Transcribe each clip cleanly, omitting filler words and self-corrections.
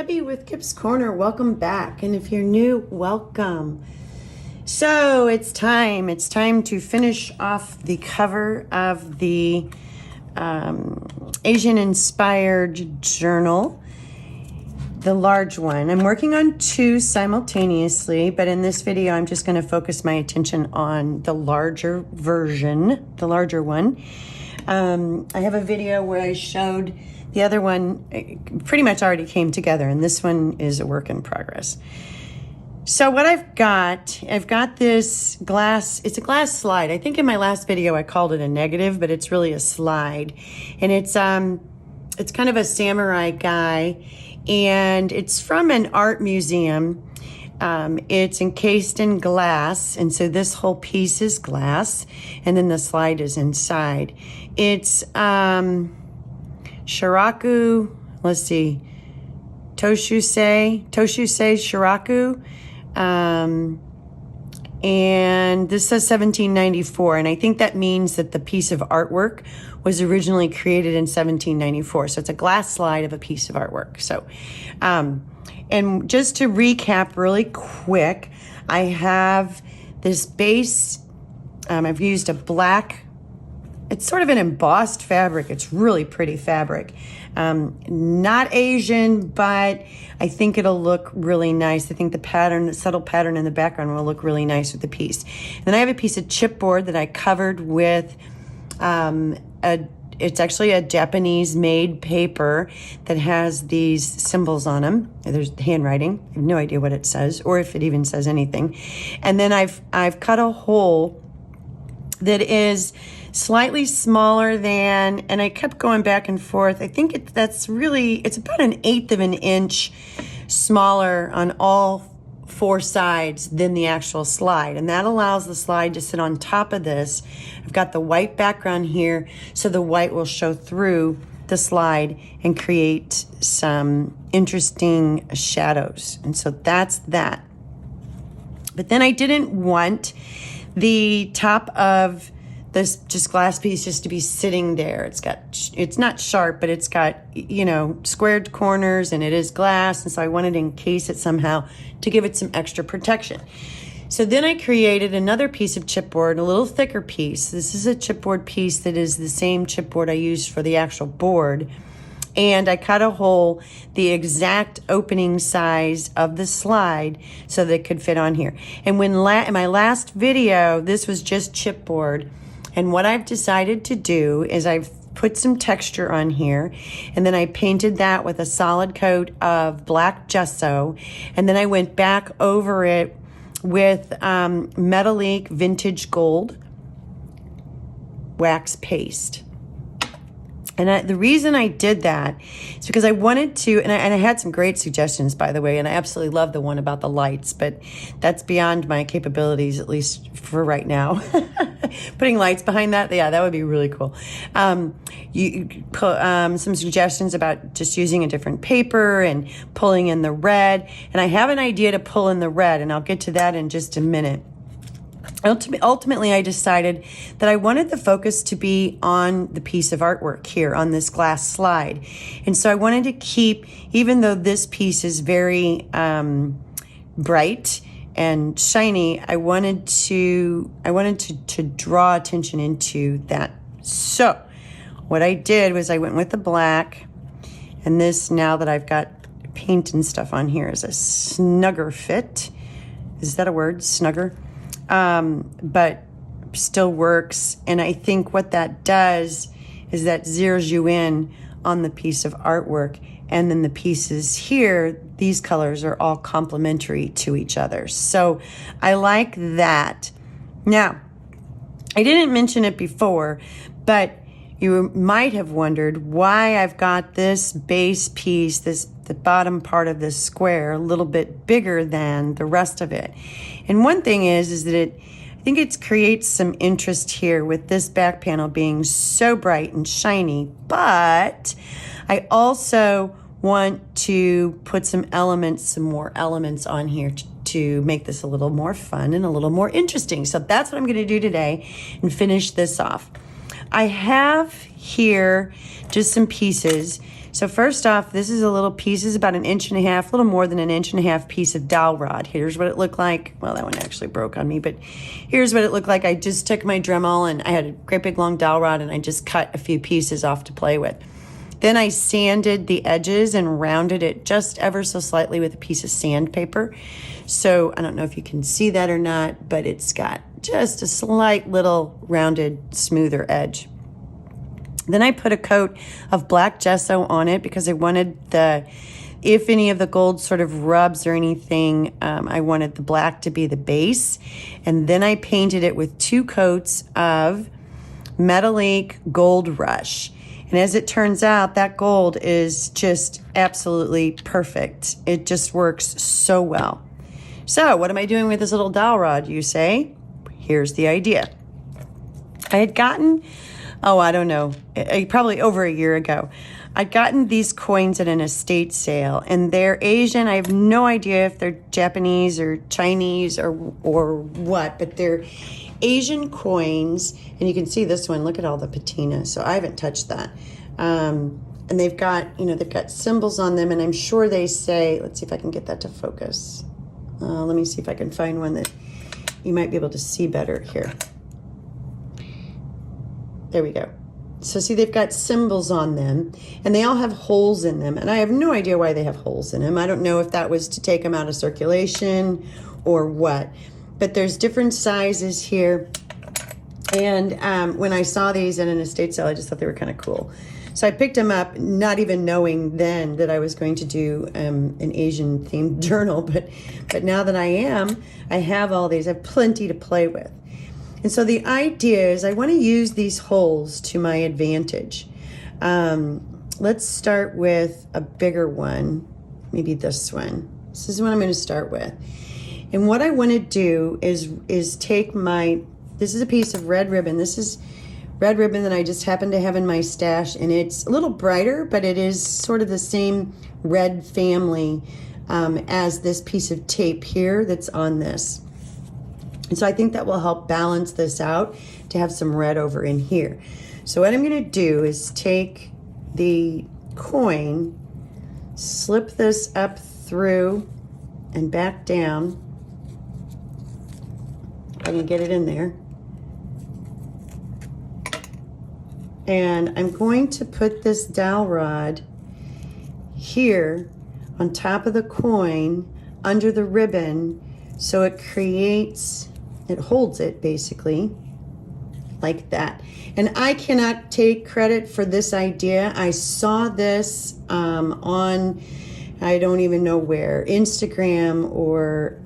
Debbie with Kip's Corner. Welcome back. And if you're new, welcome. So it's time to finish off the cover of the Asian-inspired journal, the large one. I'm working on two simultaneously, but in this video, I'm just going to focus my attention on the larger version, the larger one. I have a video where I showed the other one. It pretty much already came together, and this one is a work in progress. So what I've got this glass, it's a glass slide. I think in my last video I called it a negative, but it's really a slide. And it's kind of a samurai guy, and it's from an art museum. It's encased in glass, and so this whole piece is glass, and then the slide is inside. It's Shiraku, let's see, Toshusei Shiraku, and this says 1794, and I think that means that the piece of artwork was originally created in 1794. So it's a glass slide of a piece of artwork. So, and just to recap really quick, I have this base. I've used a black, it's sort of an embossed fabric. It's really pretty fabric. Not Asian, but I think it'll look really nice. I think the subtle pattern in the background will look really nice with the piece. And then I have a piece of chipboard that I covered with it's actually a Japanese-made paper that has these symbols on them. There's handwriting. I have no idea what it says, or if it even says anything. And then I've cut a hole that is slightly smaller than, and I kept going back and forth. I think it's about 1/8 of an inch smaller on all four sides than the actual slide. And that allows the slide to sit on top of this. I've got the white background here, so the white will show through the slide and create some interesting shadows. And so that's that. But then I didn't want the top of this just glass piece just to be sitting there. It's not sharp, but it's got, squared corners, and it is glass. And so I wanted to encase it somehow to give it some extra protection. So then I created another piece of chipboard, a little thicker piece. This is a chipboard piece that is the same chipboard I used for the actual board. And I cut a hole the exact opening size of the slide so that it could fit on here. And in my last video, this was just chipboard. And what I've decided to do is I've put some texture on here, and then I painted that with a solid coat of black gesso, and then I went back over it with Metallique Vintage Gold wax paste. And the reason I did that is because I wanted to, and I had some great suggestions, by the way, and I absolutely love the one about the lights, but that's beyond my capabilities, at least for right now. Putting lights behind that, yeah, that would be really cool. You put some suggestions about just using a different paper and pulling in the red, and I have an idea to pull in the red, and I'll get to that in just a minute. Ultimately, I decided that I wanted the focus to be on the piece of artwork here on this glass slide. And so I wanted to keep, even though this piece is very bright and shiny, I wanted to draw attention into that. So what I did was I went with the black, and this, now that I've got paint and stuff on here, is a snugger fit. Is that a word? Snugger? But still works. And I think what that does is that zeroes you in on the piece of artwork. And then the pieces here, these colors are all complementary to each other. So I like that. Now, I didn't mention it before, but you might have wondered why I've got this base piece, the bottom part of this square, a little bit bigger than the rest of it. And one thing is that I think it creates some interest here with this back panel being so bright and shiny, but I also want to put some more elements on here to make this a little more fun and a little more interesting. So that's what I'm going to do today and finish this off. I have here just some pieces So first off, this is a little piece, this is about 1.5 inches, a little more than 1.5 inches piece of dowel rod. Here's what it looked like. Well, that one actually broke on me, but here's what it looked like. I just took my Dremel and I had a great big long dowel rod and I just cut a few pieces off to play with. Then I sanded the edges and rounded it just ever so slightly with a piece of sandpaper. So I don't know if you can see that or not, but it's got just a slight little rounded, smoother edge. Then I put a coat of black gesso on it because I wanted if any of the gold sort of rubs or anything, I wanted the black to be the base. And then I painted it with 2 coats of Metallique Gold Rush. And as it turns out, that gold is just absolutely perfect. It just works so well. So what am I doing with this little dowel rod, you say? Here's the idea. I had gotten, I don't know, probably over a year ago, I'd gotten these coins at an estate sale, and they're Asian. I have no idea if they're Japanese or Chinese or what, but they're Asian coins, and you can see this one. Look at all the patina. So I haven't touched that. And they've got symbols on them, and I'm sure they say, let's see if I can get that to focus. Let me see if I can find one that you might be able to see better here. There we go. So see, they've got symbols on them, and they all have holes in them, and I have no idea why they have holes in them. I don't know if that was to take them out of circulation or what, but there's different sizes here. And when I saw these at an estate sale, I just thought they were kind of cool. So I picked them up, not even knowing then that I was going to do an Asian themed journal, but now that I have all these. I have plenty to play with. And so the idea is I want to use these holes to my advantage. Let's start with a bigger one, maybe this one. This is what I'm going to start with. And what I want to do is take this is a piece of red ribbon. This is red ribbon that I just happen to have in my stash, and it's a little brighter, but it is sort of the same red family as this piece of tape here that's on this. And so I think that will help balance this out to have some red over in here. So what I'm going to do is take the coin, slip this up through and back down. If I can get it in there. And I'm going to put this dowel rod here on top of the coin under the ribbon, so it holds it basically like that. And I cannot take credit for this idea. I saw this on, I don't even know where, Instagram or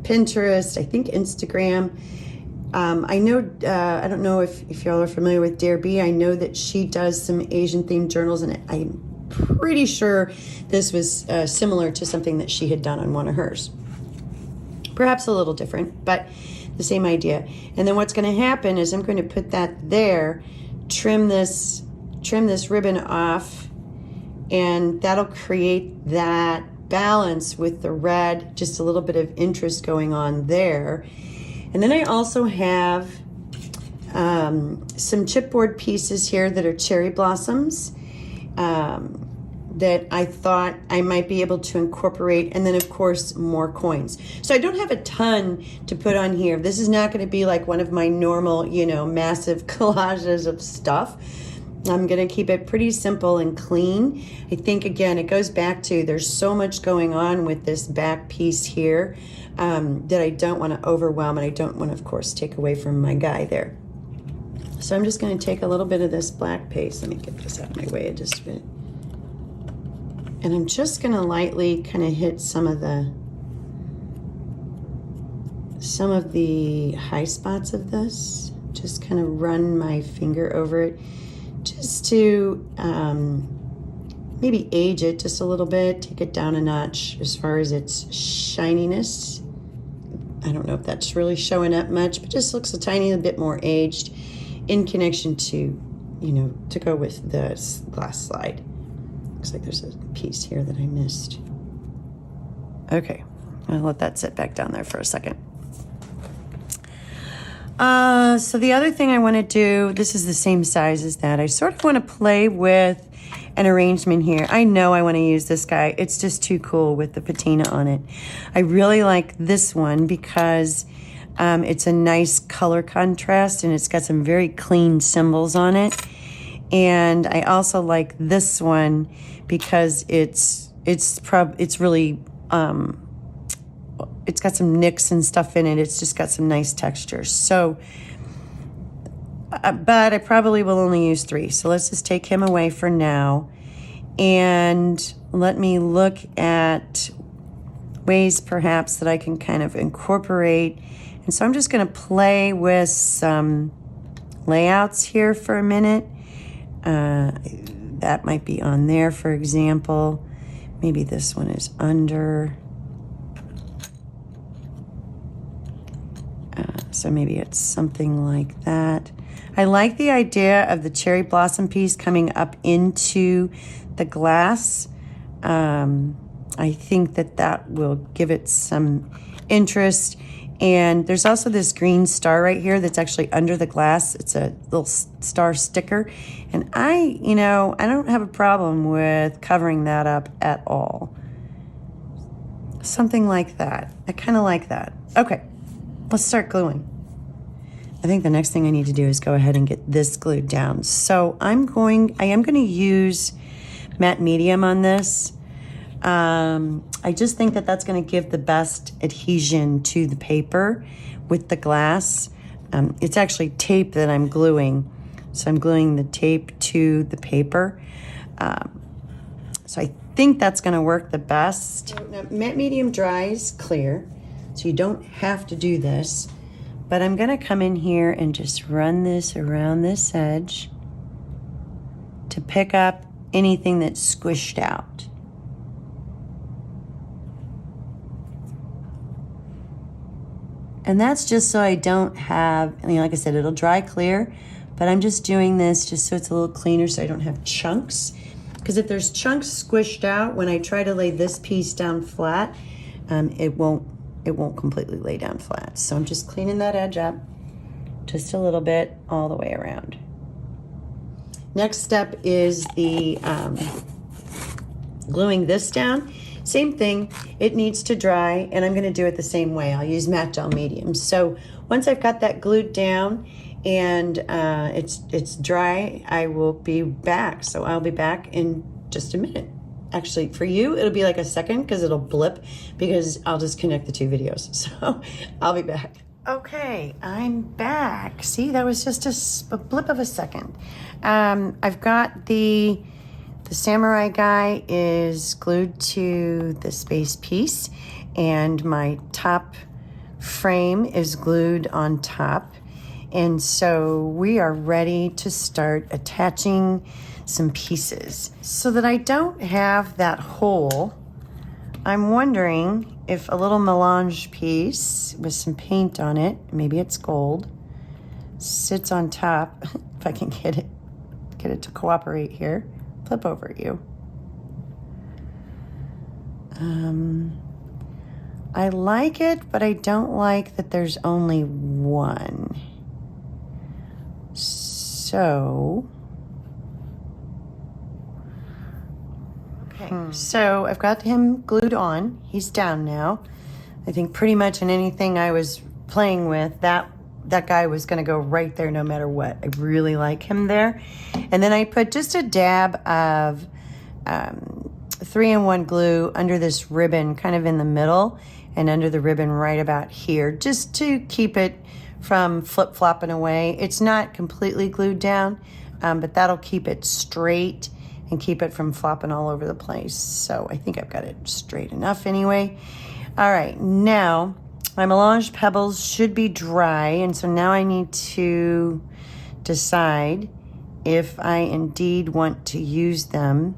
Pinterest, I think Instagram. I know, I don't know if y'all are familiar with Dare B. I know that she does some Asian themed journals, and I'm pretty sure this was similar to something that she had done on one of hers. Perhaps a little different, but the same idea. And then what's going to happen is I'm going to put that there, trim this ribbon off, and that'll create that balance with the red, just a little bit of interest going on there. And then I also have some chipboard pieces here that are cherry blossoms that I thought I might be able to incorporate, and then of course more coins. So I don't have a ton to put on here. This is not going to be like one of my normal, massive collages of stuff. I'm going to keep it pretty simple and clean. I think, again, it goes back to there's so much going on with this back piece here that I don't want to overwhelm, and I don't want to, of course, take away from my guy there. So I'm just going to take a little bit of this black paste. Let me get this out of my way just a bit. And I'm just going to lightly kind of hit some of the high spots of this. Just kind of run my finger over it just to maybe age it just a little bit, take it down a notch as far as its shininess. I don't know if that's really showing up much, but just looks a tiny bit more aged in connection to, to go with the glass slide. Looks like there's a piece here that I missed. Okay, I'll let that sit back down there for a second. So the other thing I want to do, this is the same size as that. I sort of want to play with an arrangement here. I know I want to use this guy. It's just too cool with the patina on it. I really like this one because it's a nice color contrast and it's got some very clean symbols on it. And I also like this one because it's really it's got some nicks and stuff in it. It's just got some nice texture. So, but I probably will only use 3. So let's just take him away for now. And let me look at ways perhaps that I can kind of incorporate. And so I'm just going to play with some layouts here for a minute. That might be on there, for example. Maybe this one is under. So maybe it's something like that. I like the idea of the cherry blossom piece coming up into the glass. I think that that will give it some interest. And there's also this green star right here that's actually under the glass. It's a little star sticker. And I don't have a problem with covering that up at all. Something like that. I kind of like that. Okay, let's start gluing. I think the next thing I need to do is go ahead and get this glued down. So I am going to use matte medium on this. I just think that that's going to give the best adhesion to the paper with the glass. It's actually tape that I'm gluing. So I'm gluing the tape to the paper. So I think that's going to work the best. Now, matte medium dries clear, so you don't have to do this. But I'm going to come in here and just run this around this edge to pick up anything that's squished out. And that's just so I don't have, like I said, it'll dry clear, but I'm just doing this just so it's a little cleaner so I don't have chunks. Because if there's chunks squished out, when I try to lay this piece down flat, it won't completely lay down flat. So I'm just cleaning that edge up just a little bit all the way around. Next step is the gluing this down. Same thing, it needs to dry, and I'm going to do it the same way. I'll use matte gel medium. So once I've got that glued down and it's dry, I will be back. So I'll be back in just a minute. Actually, for you, it'll be like a second because it'll blip because I'll just connect the 2 videos. So I'll be back. Okay, I'm back. See, that was just a blip of a second. I've got the samurai guy is glued to the space piece, and my top frame is glued on top. And so we are ready to start attaching some pieces. So that I don't have that hole, I'm wondering if a little melange piece with some paint on it, maybe it's gold, sits on top. If I can get it to cooperate here. Flip over you. I like it, but I don't like that there's only one. So, okay. So I've got him glued on. He's down now. I think pretty much in anything I was playing with, that guy was going to go right there no matter what. I really like him there. And then I put just a dab of 3-in-1 glue under this ribbon, kind of in the middle, and under the ribbon right about here, just to keep it from flip-flopping away. It's not completely glued down, but that'll keep it straight and keep it from flopping all over the place. So I think I've got it straight enough anyway. All right, now my melange pebbles should be dry, and so now I need to decide if I indeed want to use them.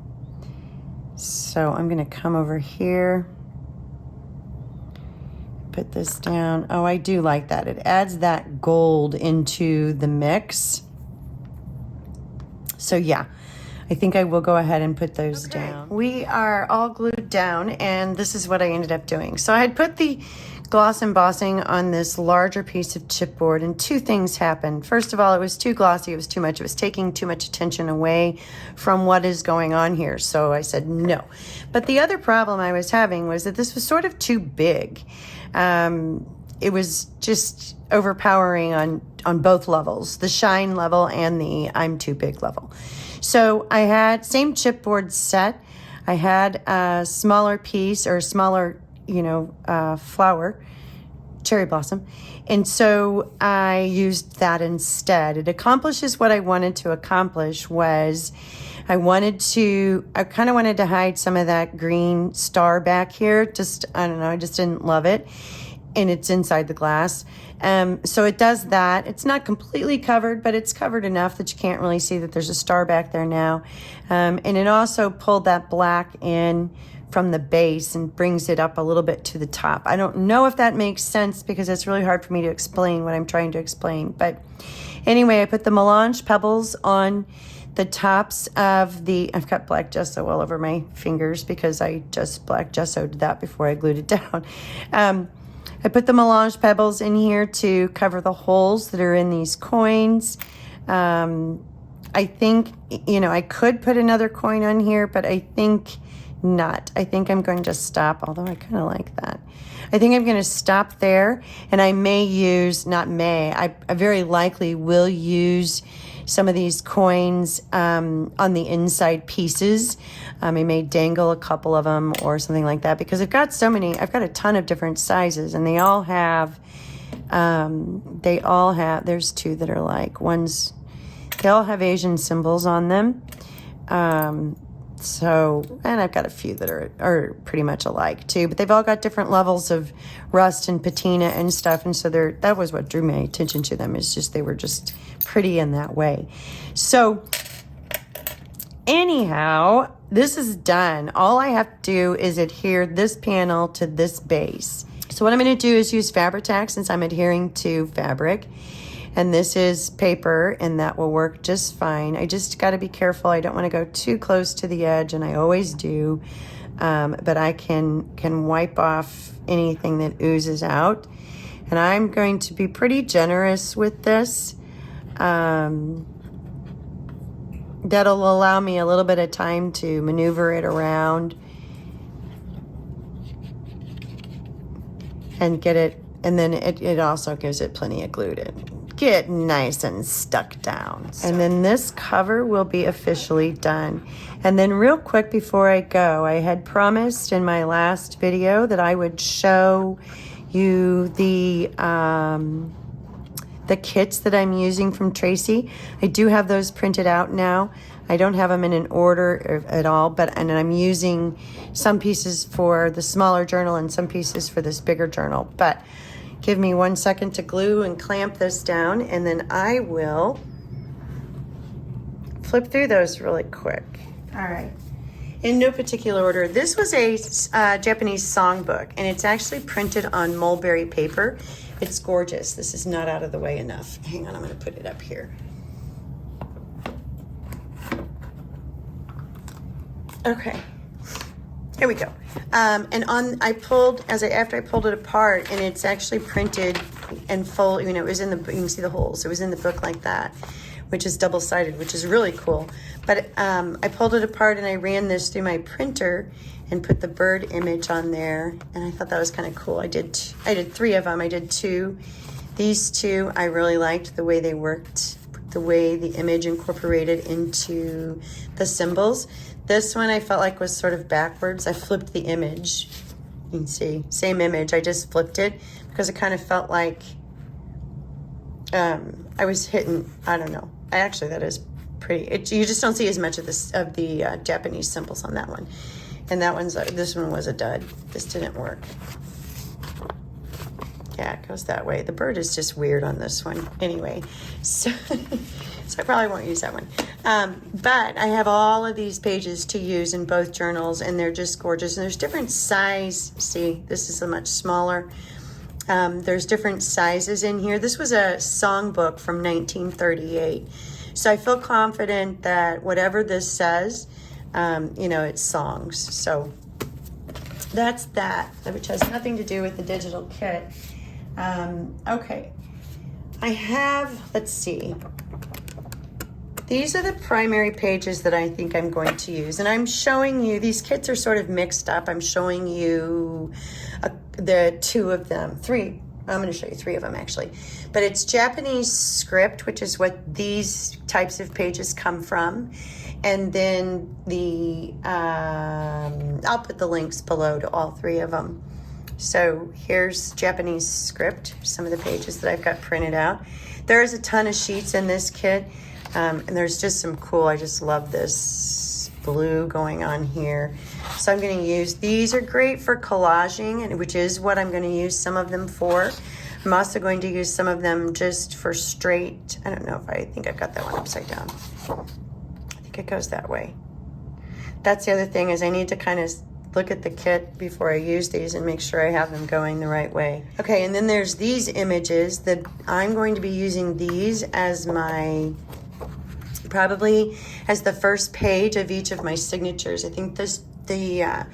So I'm going to come over here, put this down. Oh, I do like that. It adds that gold into the mix. So yeah, I think I will go ahead and put those down. We are all glued down, and this is what I ended up doing. So I had put the gloss embossing on this larger piece of chipboard, and two things happened. First of all, it was too glossy. It was too much. It was taking too much attention away from what is going on here. So I said no. But the other problem I was having was that this was sort of too big. It was just overpowering on both levels, the shine level and the I'm too big level. So I had same chipboard set. I had a smaller piece or a smaller, flower, cherry blossom. And so I used that instead. It accomplishes what I wanted to accomplish was I kind of wanted to hide some of that green star back here. I don't know, I just didn't love it. And it's inside the glass. So it does that. It's not completely covered, but it's covered enough that you can't really see that there's a star back there now. And it also pulled that black in from the base and brings it up a little bit to the top. I don't know if that makes sense because it's really hard for me to explain what I'm trying to explain. But anyway, I put the melange pebbles on the tops of I've got black gesso all over my fingers because I just black gessoed that before I glued it down. I put the melange pebbles in here to cover the holes that are in these coins. I think, I could put another coin on here, but I think not. I think I'm going to just stop, although I kind of like that. I think I'm going to stop there, and I may use, I very likely will use some of these coins on the inside pieces. I may dangle a couple of them or something like that because I've got a ton of different sizes, and they all have, there's two that are like they all have Asian symbols on them. And I've got a few that are pretty much alike too, but they've all got different levels of rust and patina and stuff. And so that was what drew my attention to them, is just, they were just pretty in that way. So anyhow, this is done. All I have to do is adhere this panel to this base. So what I'm going to do is use Fabri-Tac since I'm adhering to fabric. And this is paper, and that will work just fine. I just got to be careful. I don't want to go too close to the edge, and I always do. But I can wipe off anything that oozes out. And I'm going to be pretty generous with this. That'll allow me a little bit of time to maneuver it around and get it. And then it also gives it plenty of glue to get nice and stuck down. And then this cover will be officially done. And then real quick before I go, I had promised in my last video that I would show you the kits that I'm using from Tracie. I do have those printed out now. I don't have them in an order at all, and I'm using some pieces for the smaller journal and some pieces for this bigger journal. But give me 1 second to glue and clamp this down, and then I will flip through those really quick. All right. In no particular order, this was a Japanese songbook, and it's actually printed on mulberry paper. It's gorgeous. This is not out of the way enough. Hang on, I'm going to put it up here. Okay. Here we go. And after I pulled it apart, and it's actually printed and full, it was in the, you can see the holes. It was in the book like that, which is double-sided, which is really cool. But I pulled it apart and I ran this through my printer and put the bird image on there. And I thought that was kind of cool. I did 3 of them. I did 2. These 2, I really liked the way they worked, the way the image incorporated into the symbols. This one I felt like was sort of backwards. I flipped the image. You can see, same image. I just flipped it because it kind of felt like I was hitting, I don't know. That is pretty. You just don't see as much of the Japanese symbols on that one. And this one was a dud. This didn't work. Yeah, it goes that way. The bird is just weird on this one. Anyway, so I probably won't use that one. But I have all of these pages to use in both journals, and they're just gorgeous. And there's different size. See, this is a much smaller. There's different sizes in here. This was a songbook from 1938. So I feel confident that whatever this says, it's songs. So that's that, which has nothing to do with the digital kit. Okay, I have, let's see. These are the primary pages that I think I'm going to use. And I'm showing you, these kits are sort of mixed up. I'm showing you the two of them, three. I'm going to show you three of them actually. But it's Japanese script, which is what these types of pages come from. And then the, I'll put the links below to all three of them. So here's Japanese script, some of the pages that I've got printed out. There's a ton of sheets in this kit. And there's just some cool, I just love this blue going on here. So I'm going to use, these are great for collaging, and which is what I'm going to use some of them for. I'm also going to use some of them just for straight, I don't know if I think I've got that one upside down. I think it goes that way. That's the other thing, is I need to kind of look at the kit before I use these and make sure I have them going the right way. Okay, and then there's these images that I'm going to be using these as my, probably as the first page of each of my signatures. I think the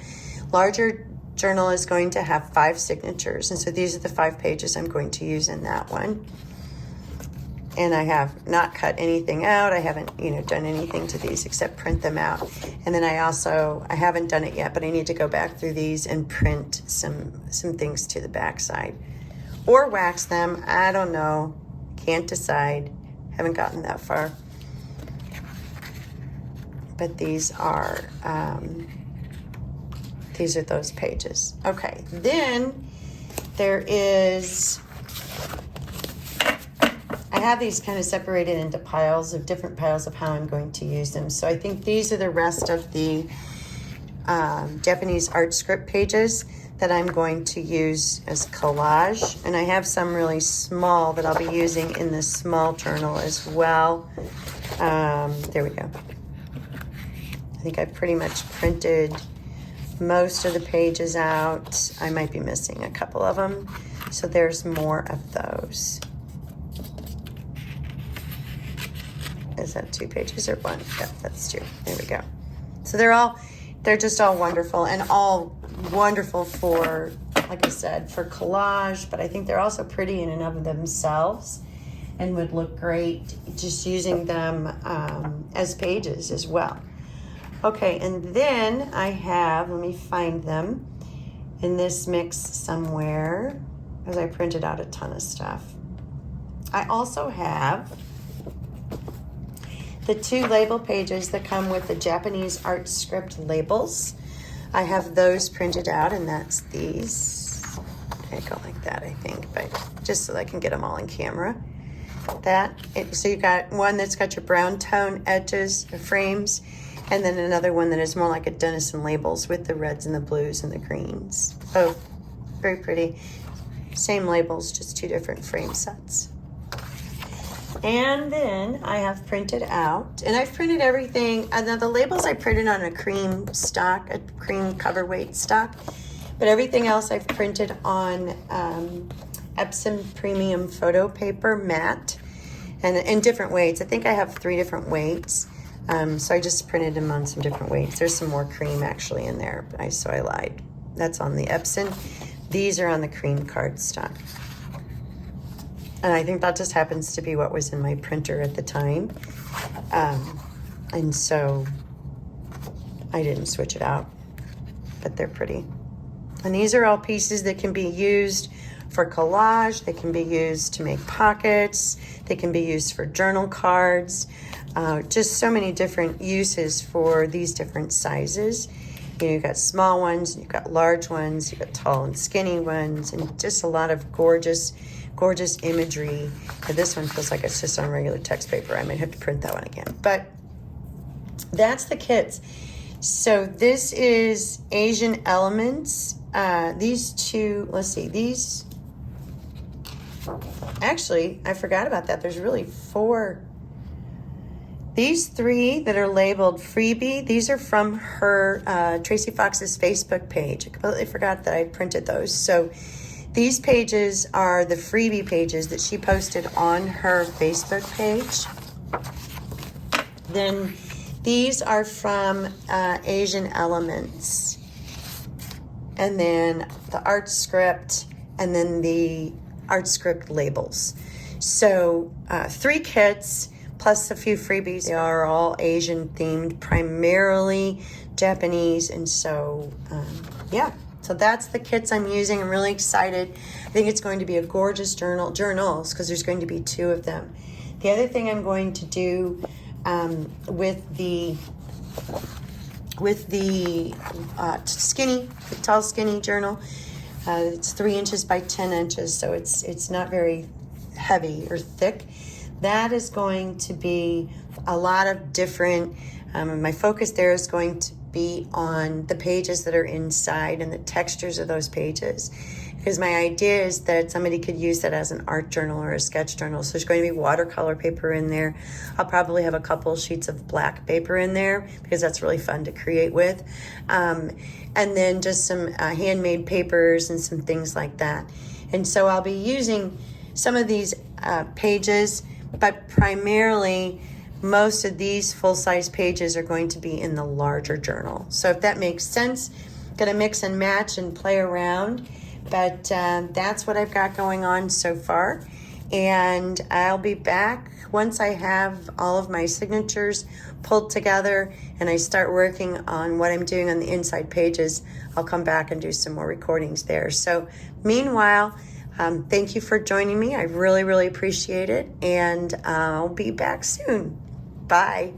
larger journal is going to have 5 signatures, and so these are the 5 pages I'm going to use in that one. And I have not cut anything out. I haven't, done anything to these except print them out. And then I haven't done it yet, but I need to go back through these and print some things to the back side, or wax them. I don't know. Can't decide. Haven't gotten that far. But these are those pages. Okay, then there is, I have these kind of separated into different piles of how I'm going to use them. So I think these are the rest of the Japanese art script pages that I'm going to use as collage. And I have some really small that I'll be using in this small journal as well. There we go. I think I've pretty much printed most of the pages out. I might be missing a couple of them. So there's more of those. Is that 2 pages or 1? Yeah, that's 2. There we go. So they're just all wonderful, and all wonderful for, like I said, for collage, but I think they're also pretty in and of themselves and would look great just using them as pages as well. Okay, and then I have, let me find them in this mix somewhere, because I printed out a ton of stuff. I also have the 2 label pages that come with the Japanese art script labels. I have those printed out, and that's these. They go like that, I think, but just so I can get them all in camera. So you've got one that's got your brown tone edges, the frames, and then another one that is more like a Denison labels with the reds and the blues and the greens. Oh, very pretty. Same labels, just 2 different frame sets. And then I have printed out, and I've printed everything. Now the labels I printed on a cream stock, a cream cover weight stock, but everything else I've printed on Epson Premium Photo Paper Matte, and in different weights. I think I have 3 different weights. So I just printed them on some different weights. There's some more cream actually in there, so I lied. That's on the Epson. These are on the cream cardstock. And I think that just happens to be what was in my printer at the time. And so I didn't switch it out, but they're pretty. And these are all pieces that can be used for collage. They can be used to make pockets. They can be used for journal cards. Just so many different uses for these different sizes. You've got small ones, you've got large ones, you've got tall and skinny ones, and just a lot of gorgeous imagery. And this one feels like it's just on regular text paper. I might have to print that one again. But that's the kits. So this is Asian Elements. These 2, let's see, these, actually, I forgot about that. There's really 4. These 3 that are labeled freebie, these are from her Tracie Fox's Facebook page. I completely forgot that I printed those. So these pages are the freebie pages that she posted on her Facebook page. Then these are from Asian Elements. and then the art script, and then the art script labels. So 3 kits plus a few freebies. They are all Asian themed, primarily Japanese, and so yeah. So that's the kits I'm using. I'm really excited. I think it's going to be a gorgeous journals, because there's going to be 2 of them. The other thing I'm going to do with the tall skinny journal, it's 3 inches by 10 inches, so it's not very heavy or thick. That is going to be a lot of different, my focus there is going to be on the pages that are inside and the textures of those pages, because my idea is that somebody could use that as an art journal or a sketch journal. So there's going to be watercolor paper in there. I'll probably have a couple sheets of black paper in there, because that's really fun to create with, and then just some handmade papers and some things like that. And so I'll be using some of these pages, but primarily most of these full-size pages are going to be in the larger journal. So if that makes sense, gonna mix and match and play around, but that's what I've got going on so far. And I'll be back once I have all of my signatures pulled together and I start working on what I'm doing on the inside pages. I'll come back and do some more recordings there. So meanwhile, thank you for joining me. I really, really appreciate it. And I'll be back soon. Bye.